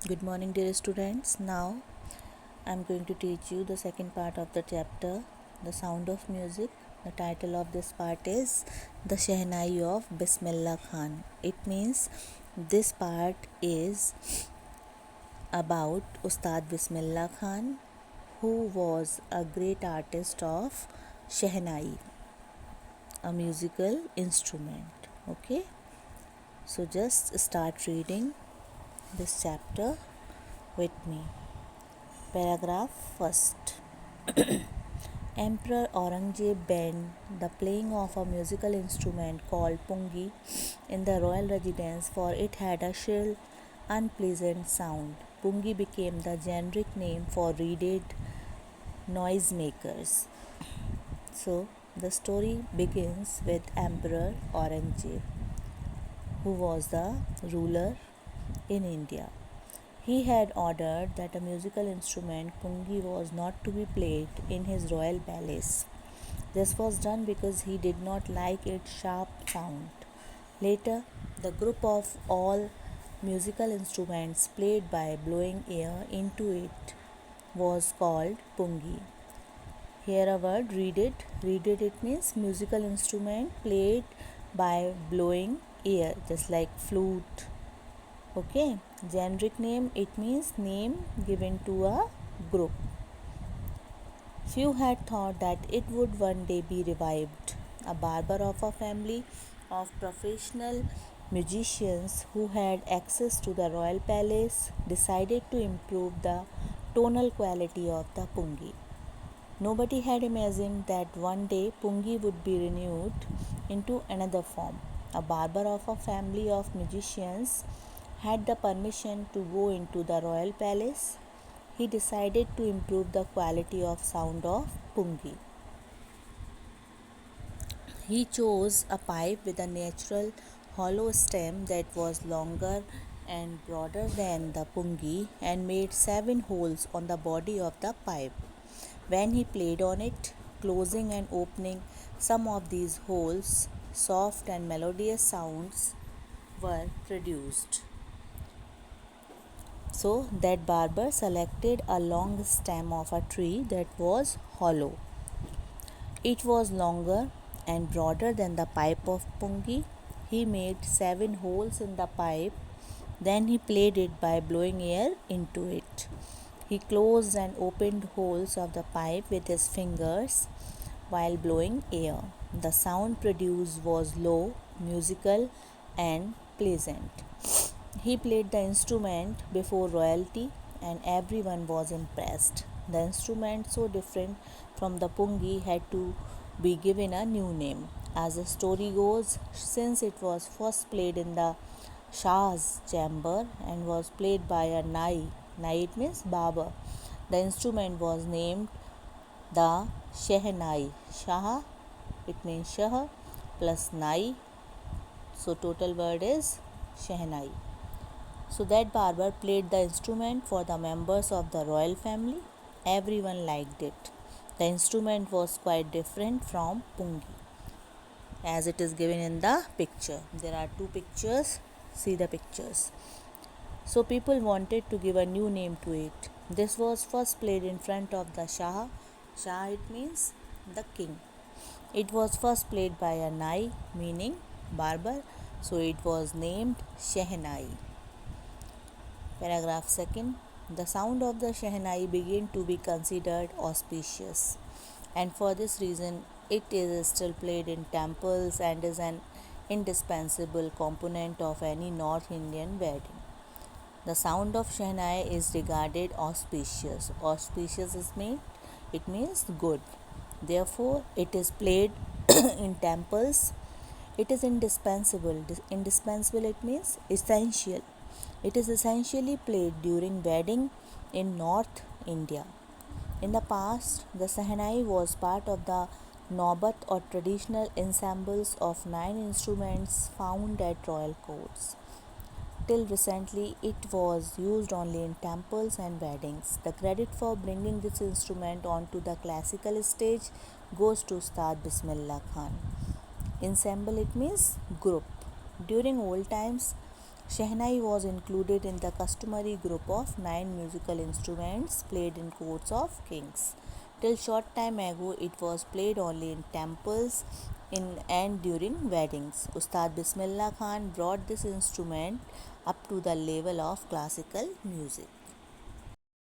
Good morning, dear students. Now I'm going to teach you the second part of the chapter, The Sound of Music. The title of this part is The Shehnai of Bismillah Khan. It means this part is about Ustad Bismillah Khan, who was a great artist of Shehnai, a musical instrument. Okay, so just start reading this chapter with me. Paragraph first. Emperor Aurangzeb banned the playing of a musical instrument called pungi in the royal residence, for it had a shrill, unpleasant sound. Pungi became the generic name for reeded noisemakers. So, the story begins with Emperor Aurangzeb, who was the ruler in India. He had ordered that a musical instrument, pungi, was not to be played in his royal palace. This was done because he did not like its sharp sound. Later, the group of all musical instruments played by blowing air into it was called pungi. Here a word, reeded. Reeded, it means musical instrument played by blowing air, just like flute. Okay, generic name, it means name given to a group. Few had thought that it would one day be revived. A barber of a family of professional musicians who had access to the royal palace decided to improve the tonal quality of the pungi. Nobody had imagined that one day pungi would be renewed into another form. A barber of a family of musicians had the permission to go into the royal palace. He decided to improve the quality of sound of pungi. He chose a pipe with a natural hollow stem that was longer and broader than the pungi and made 7 holes on the body of the pipe. When he played on it, closing and opening some of these holes, soft and melodious sounds were produced. So that barber selected a long stem of a tree that was hollow. It was longer and broader than the pipe of pungi. He made 7 holes in the pipe. Then he played it by blowing air into it. He closed and opened holes of the pipe with his fingers while blowing air. The sound produced was low, musical, and pleasant. He played the instrument before royalty, and everyone was impressed. The instrument, so different from the pungi, had to be given a new name. As the story goes, since it was first played in the Shah's chamber and was played by a Nai, Nai it means barber, the instrument was named the Shehnai. Shah, it means Shah plus Nai, so total word is Shehnai. So that barber played the instrument for the members of the royal family. Everyone liked it. The instrument was quite different from pungi, as it is given in the picture. There are 2 pictures. See the pictures. So people wanted to give a new name to it. This was first played in front of the Shah. Shah, it means the king. It was first played by a Nai, meaning barber. So it was named Shehnai. Paragraph 2nd. The sound of the Shehnai began to be considered auspicious, and for this reason it is still played in temples and is an indispensable component of any North Indian wedding. The sound of Shehnai is regarded auspicious. Auspicious is mean it means good. Therefore, it is played in temples. It is indispensable. Indispensable it means essential. It is essentially played during wedding in North India. In the past, the Shehnai was part of the Naubat or traditional ensembles of 9 instruments found at royal courts. Till recently, it was used only in temples and weddings. The credit for bringing this instrument onto the classical stage goes to Ustad Bismillah Khan. Ensemble, it means group. During old times, Shehnai was included in the customary group of 9 musical instruments played in courts of kings. Till short time ago, it was played only in temples and during weddings. Ustad Bismillah Khan brought this instrument up to the level of classical music.